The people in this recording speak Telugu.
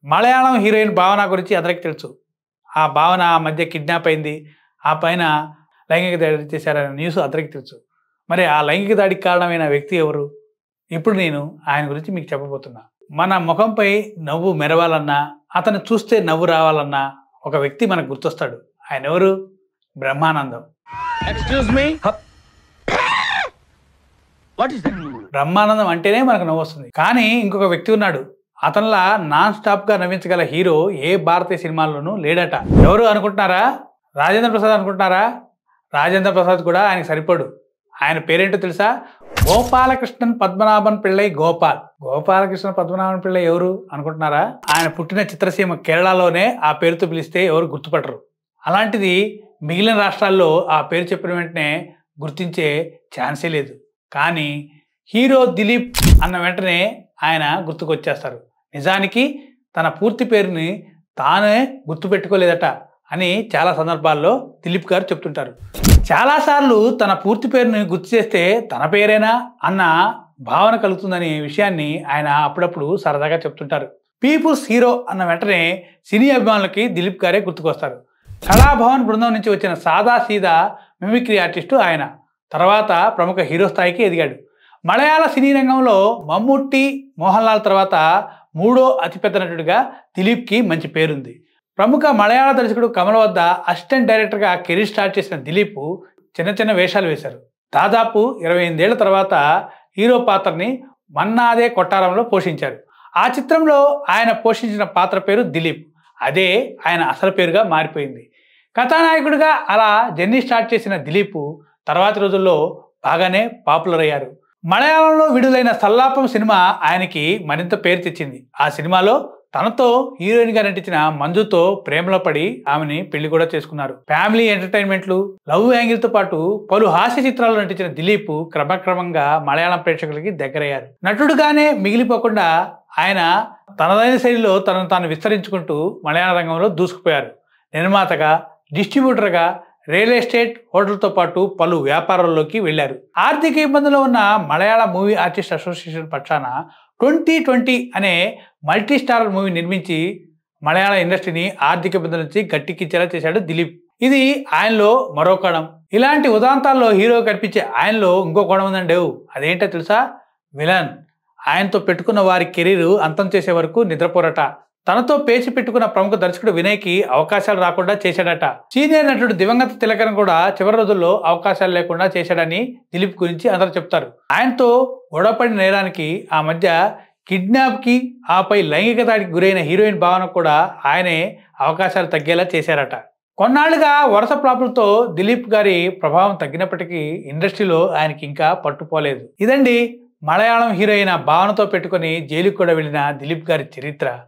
మలయాళం హీరోయిన్ భావన గురించి అందరికీ తెలుసు. ఆ భావన ఆ మధ్య కిడ్నాప్ అయింది. ఆ పైన లైంగిక దాడి చేశారనే న్యూస్ అందరికీ తెలుసు. మరి ఆ లైంగిక దాడికి కారణమైన వ్యక్తి ఎవరు? ఇప్పుడు నేను ఆయన గురించి మీకు చెప్పబోతున్నా. మన ముఖంపై నవ్వు మెరవాలన్నా, అతను చూస్తే నవ్వు రావాలన్నా ఒక వ్యక్తి మనకు గుర్తొస్తాడు. ఆయన ఎవరు? Brahmanandam. Excuse me, what is that? Brahmanandam అంటేనే మనకు నవ్వు వస్తుంది. కానీ ఇంకొక వ్యక్తి ఉన్నాడు. అతనిలా నాన్ స్టాప్ గా నవ్వించగల హీరో ఏ భారతీయ సినిమాల్లోనూ లేడట. ఎవరు అనుకుంటున్నారా? రాజేంద్ర ప్రసాద్ అనుకుంటున్నారా? రాజేంద్ర ప్రసాద్ కూడా ఆయనకు సరిపడు. ఆయన పేరేంటో తెలుసా? గోపాలకృష్ణన్ పద్మనాభన్ పిళ్ళై గోపాల్. గోపాలకృష్ణ పద్మనాభన్ పిళ్ళై ఎవరు అనుకుంటున్నారా? ఆయన పుట్టిన చిత్రసీమ కేరళలోనే ఆ పేరుతో పిలిస్తే ఎవరు గుర్తుపట్టరు. అలాంటిది మిగిలిన రాష్ట్రాల్లో ఆ పేరు చెప్పిన వెంటనే గుర్తించే ఛాన్సే లేదు. కానీ హీరో దిలీప్ అన్న వెంటనే ఆయన గుర్తుకొచ్చేస్తారు. నిజానికి తన పూర్తి పేరుని తానే గుర్తుపెట్టుకోలేదట అని చాలా సందర్భాల్లో దిలీప్ గారు చెప్తుంటారు. చాలాసార్లు తన పూర్తి పేరుని గుర్తు చేస్తే తన పేరేనా అన్న భావన కలుగుతుందనే విషయాన్ని ఆయన అప్పుడప్పుడు సరదాగా చెప్తుంటారు. పీపుల్స్ హీరో అన్న వెంటనే సినీ అభిమానులకి దిలీప్ గారే గుర్తుకొస్తారు. కళాభవన్ బృందం నుంచి వచ్చిన సాదా సీదా మిమిక్రీ ఆర్టిస్టు ఆయన. తర్వాత ప్రముఖ హీరో స్థాయికి ఎదిగాడు. మలయాళ సినీ రంగంలో మమ్ముట్టి, మోహన్ లాల్ తర్వాత మూడో అతిపెద్ద నటుడిగా దిలీప్కి మంచి పేరుంది. ప్రముఖ మలయాళ దర్శకుడు కమల్ వద్ద అసిస్టెంట్ డైరెక్టర్గా కెరీర్ స్టార్ట్ చేసిన దిలీప్ చిన్న చిన్న వేషాలు వేశారు. దాదాపు 28 ఏళ్ల తర్వాత హీరో పాత్రని మన్నాదే కొట్టారంలో పోషించారు. ఆ చిత్రంలో ఆయన పోషించిన పాత్ర పేరు దిలీప్. అదే ఆయన అసలు పేరుగా మారిపోయింది. కథానాయకుడిగా అలా జర్నీ స్టార్ట్ చేసిన దిలీప్ తర్వాతి రోజుల్లో బాగానే పాపులర్ అయ్యారు. మలయాళంలో విడుదలైన సల్లాపం సినిమా ఆయనకి మరింత పేరు తెచ్చింది. ఆ సినిమాలో తనతో హీరోయిన్గా నటించిన మంజుతో ప్రేమలో పడి ఆమెని పెళ్లి కూడా చేసుకున్నారు. ఫ్యామిలీ ఎంటర్టైన్మెంట్లు, లవ్ యాంగిల్తో పాటు పలు హాస్య చిత్రాల్లో నటించిన దిలీప్ క్రమక్రమంగా మలయాళం ప్రేక్షకులకి దగ్గరయ్యారు. నటుడుగానే మిగిలిపోకుండా ఆయన తనదైన శైలిలో తనను తాను విస్తరించుకుంటూ మలయాళ రంగంలో దూసుకుపోయారు. నిర్మాతగా, డిస్ట్రిబ్యూటర్గా, రియల్ ఎస్టేట్, హోటల్తో పాటు పలు వ్యాపారాల్లోకి వెళ్లారు. ఆర్థిక ఇబ్బందుల్లో ఉన్న మలయాళ మూవీ ఆర్టిస్ట్ అసోసియేషన్ పక్షాన 2020 అనే మల్టీ స్టారర్ మూవీ నిర్మించి మలయాళ ఇండస్ట్రీని ఆర్థిక ఇబ్బందుల నుంచి గట్టెక్కించేలా చేశాడు దిలీప్. ఇది ఆయనలో మరో కోణం. ఇలాంటి ఉదాంతాల్లో హీరో కనిపించే ఆయనలో ఇంకో కోణం ఉందండి. అదేంటో తెలుసా? విలన్. ఆయనతో పెట్టుకున్న వారి కెరీర్ అంతం చేసే వరకు నిద్రపోరట. తనతో పేచి పెట్టుకున్న ప్రముఖ దర్శకుడు వినయ్కి అవకాశాలు రాకుండా చేశాడట. సీనియర్ నటుడు దివంగత తిలకన్ కూడా చివరి రోజుల్లో అవకాశాలు లేకుండా చేశాడని దిలీప్ గురించి అందరూ చెప్తారు. ఆయనతో గొడవపడిన నేరానికి, ఆ మధ్య కిడ్నాప్కి, ఆపై లైంగిక దాడికి గురైన హీరోయిన్ భావన కూడా ఆయనే అవకాశాలు తగ్గేలా చేశారట. కొన్నాళ్లుగా వరుస ఫ్లాపులతో దిలీప్ గారి ప్రభావం తగ్గినప్పటికీ ఇండస్ట్రీలో ఆయనకి ఇంకా పట్టుపోలేదు. ఇదండి మలయాళం హీరోయిన్ భావనతో పెట్టుకుని జైలుకి కూడా వెళ్ళిన దిలీప్ గారి చరిత్ర.